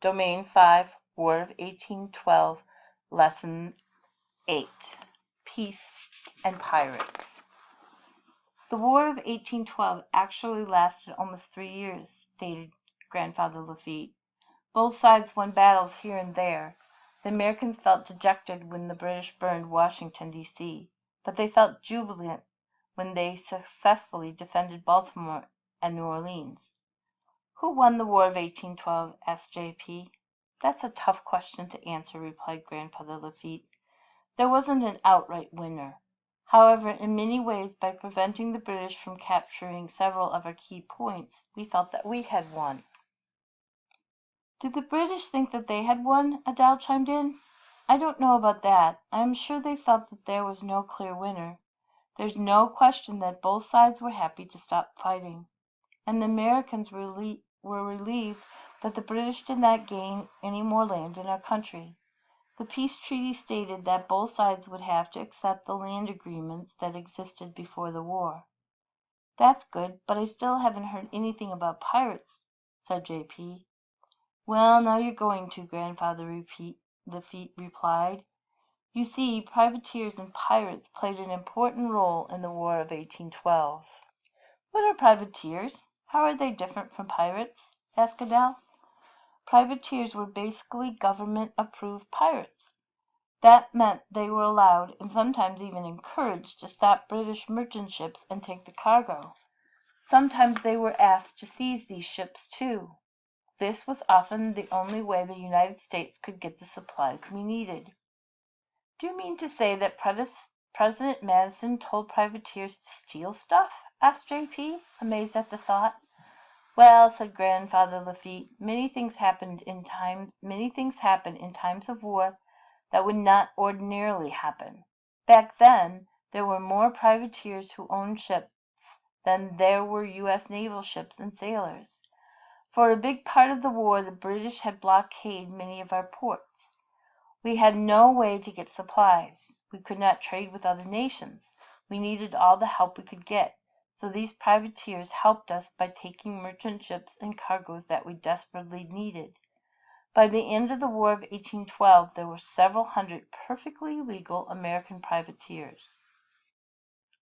Domain 5, War of 1812, Lesson 8, Peace and Pirates. The War of 1812 actually lasted almost 3 years, stated Grandfather Lafitte. Both sides won battles here and there. The Americans felt dejected when the British burned Washington, D.C., but they felt jubilant when they successfully defended Baltimore and New Orleans. Who won the War of 1812? asked J.P. That's a tough question to answer, replied Grandfather Lafitte. There wasn't an outright winner. However, in many ways, by preventing the British from capturing several of our key points, we felt that we had won. Did the British think that they had won? Adele chimed in. I don't know about that. I am sure they felt that there was no clear winner. There's no question that both sides were happy to stop fighting, and the Americans were relieved that the British did not gain any more land in our country. The peace treaty stated that both sides would have to accept the land agreements that existed before the war. That's good, but I still haven't heard anything about pirates, said J.P. Well, now you're going to, Grandfather Lafitte replied. You see, privateers and pirates played an important role in the War of 1812. What are privateers? How are they different from pirates? asked Adele. Privateers were basically government-approved pirates. That meant they were allowed, and sometimes even encouraged, to stop British merchant ships and take the cargo. Sometimes they were asked to seize these ships, too. This was often the only way the United States could get the supplies we needed. Do you mean to say that President Madison told privateers to steal stuff? asked J.P., amazed at the thought. Well, said Grandfather Lafitte, many things happen in times of war that would not ordinarily happen. Back then, there were more privateers who owned ships than there were U.S. naval ships and sailors. For a big part of the war, the British had blockaded many of our ports. We had no way to get supplies. We could not trade with other nations. We needed all the help we could get, so these privateers helped us by taking merchant ships and cargoes that we desperately needed. By the end of the War of 1812, there were several hundred perfectly legal American privateers.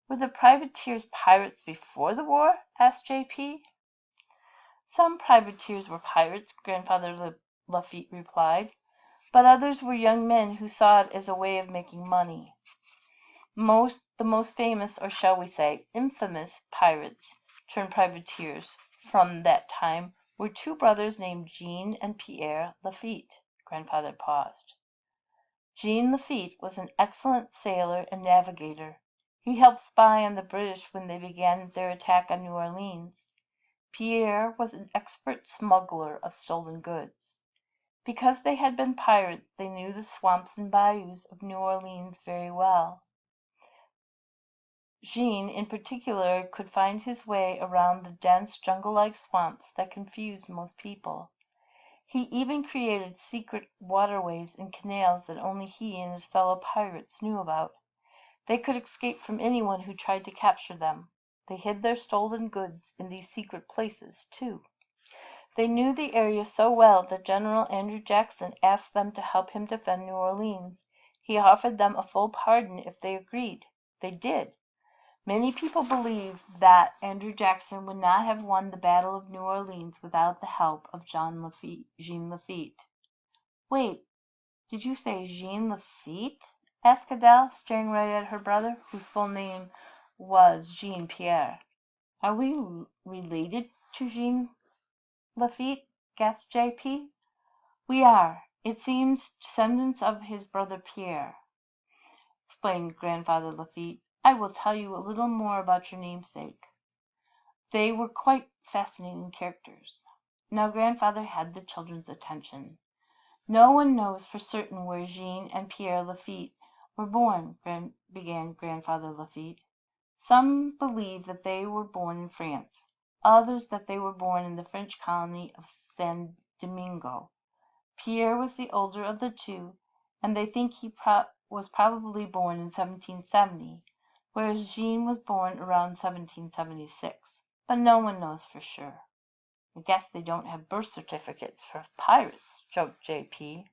Were the privateers pirates before the war? asked J.P. Some privateers were pirates, Grandfather Lafitte replied, but others were young men who saw it as a way of making money. The most famous, or shall we say, infamous pirates turned privateers from that time were two brothers named Jean and Pierre Lafitte. Grandfather paused. Jean Lafitte was an excellent sailor and navigator. He helped spy on the British when they began their attack on New Orleans. Pierre was an expert smuggler of stolen goods. Because they had been pirates, they knew the swamps and bayous of New Orleans very well. Jean, in particular, could find his way around the dense jungle-like swamps that confused most people. He even created secret waterways and canals that only he and his fellow pirates knew about. They could escape from anyone who tried to capture them. They hid their stolen goods in these secret places, too. They knew the area so well that General Andrew Jackson asked them to help him defend New Orleans. He offered them a full pardon if they agreed. They did. Many people believe that Andrew Jackson would not have won the Battle of New Orleans without the help of Jean Lafitte. Wait, did you say Jean Lafitte? asked Adele, staring right at her brother, whose full name was Jean Pierre. Are we related to Jean Lafitte? gasped J.P. We are. It seems descendants of his brother Pierre, explained Grandfather Lafitte. I will tell you a little more about your namesake. They were quite fascinating characters. Now Grandfather had the children's attention. No one knows for certain where Jean and Pierre Lafitte were born, began Grandfather Lafitte. Some believe that they were born in France, others that they were born in the French colony of San Domingo. Pierre was the older of the two, and they think he was probably born in 1770, whereas Jean was born around 1776, but no one knows for sure. I guess they don't have birth certificates for pirates, joked J.P.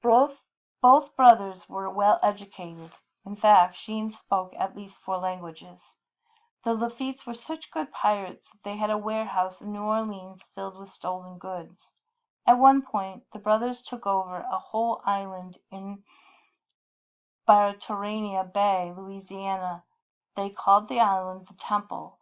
Both brothers were well educated. In fact, Jean spoke at least 4 languages. The Lafittes were such good pirates that they had a warehouse in New Orleans filled with stolen goods. At one point the brothers took over a whole island in Baratonia Bay, Louisiana. They called the island the Temple.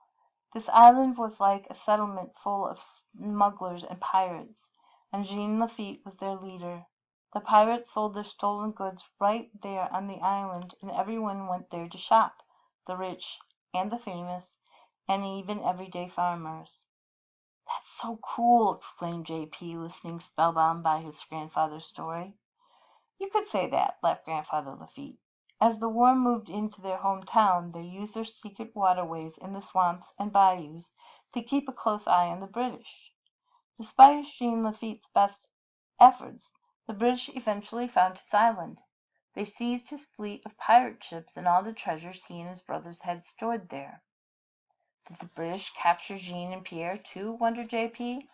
This island was like a settlement full of smugglers and pirates, and Jean Lafitte was their leader. The pirates sold their stolen goods right there on the island, and everyone went there to shop, the rich and the famous, and even everyday farmers. "That's so cool!" exclaimed J.P., listening spellbound by his grandfather's story. "You could say that," laughed Grandfather Lafitte. "As the war moved into their home town, they used their secret waterways in the swamps and bayous to keep a close eye on the British. Despite Jean Lafitte's best efforts, the British eventually found his island. They seized his fleet of pirate ships and all the treasures he and his brothers had stored there." "Did the British capture Jean and Pierre, too?" wondered J.P.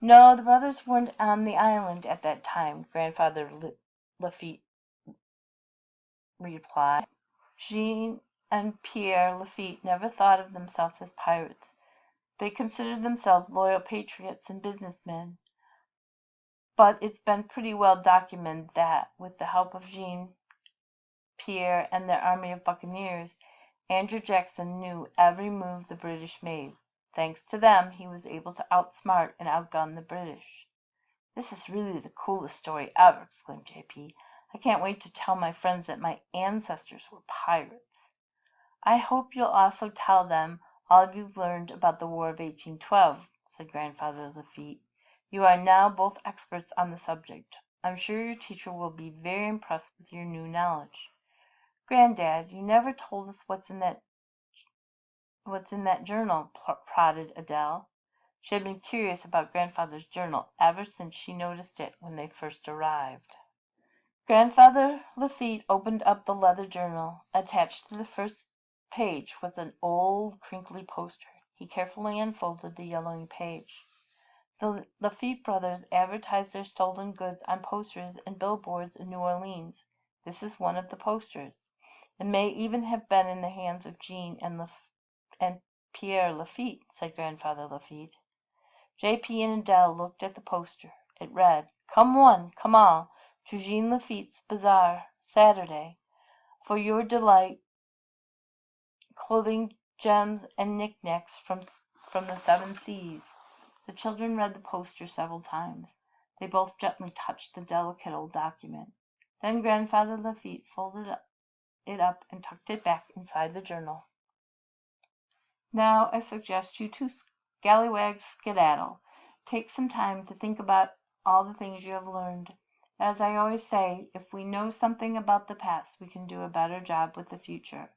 "No, the brothers weren't on the island at that time," Grandfather Lafitte replied. "Jean and Pierre Lafitte never thought of themselves as pirates. They considered themselves loyal patriots and businessmen. But it's been pretty well documented that, with the help of Jean, Pierre, and their army of buccaneers, Andrew Jackson knew every move the British made. Thanks to them, he was able to outsmart and outgun the British." "This is really the coolest story ever!" exclaimed J.P. "I can't wait to tell my friends that my ancestors were pirates." "I hope you'll also tell them all you've learned about the War of 1812, said Grandfather Lafitte. "You are now both experts on the subject. I'm sure your teacher will be very impressed with your new knowledge." "Granddad, you never told us what's in that journal," prodded Adele. She had been curious about Grandfather's journal ever since she noticed it when they first arrived. Grandfather Lafitte opened up the leather journal. Attached to the first page was an old, crinkly poster. He carefully unfolded the yellowing page. The Lafitte brothers advertised their stolen goods on posters and billboards in New Orleans. This is one of the posters. It may even have been in the hands of Jean and Pierre Lafitte, said Grandfather Lafitte. J.P. and Adele looked at the poster. It read, "Come one, come all, to Jean Lafitte's Bazaar, Saturday, for your delight, clothing, gems, and knickknacks from the 7 seas." The children read the poster several times. They both gently touched the delicate old document. Then Grandfather Lafitte folded it up and tucked it back inside the journal. "Now I suggest you two scallywags skedaddle. Take some time to think about all the things you have learned. As I always say, if we know something about the past, we can do a better job with the future."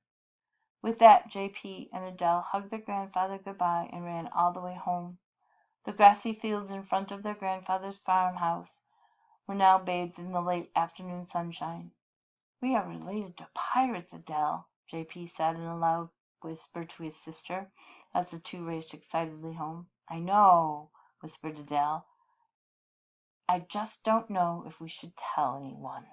With that, J.P. and Adele hugged their grandfather good-bye and ran all the way home. The grassy fields in front of their grandfather's farmhouse were now bathed in the late afternoon sunshine. "We are related to pirates, Adele," J.P. said in a loud whisper to his sister, as the two raced excitedly home. "I know," whispered Adele. "I just don't know if we should tell anyone."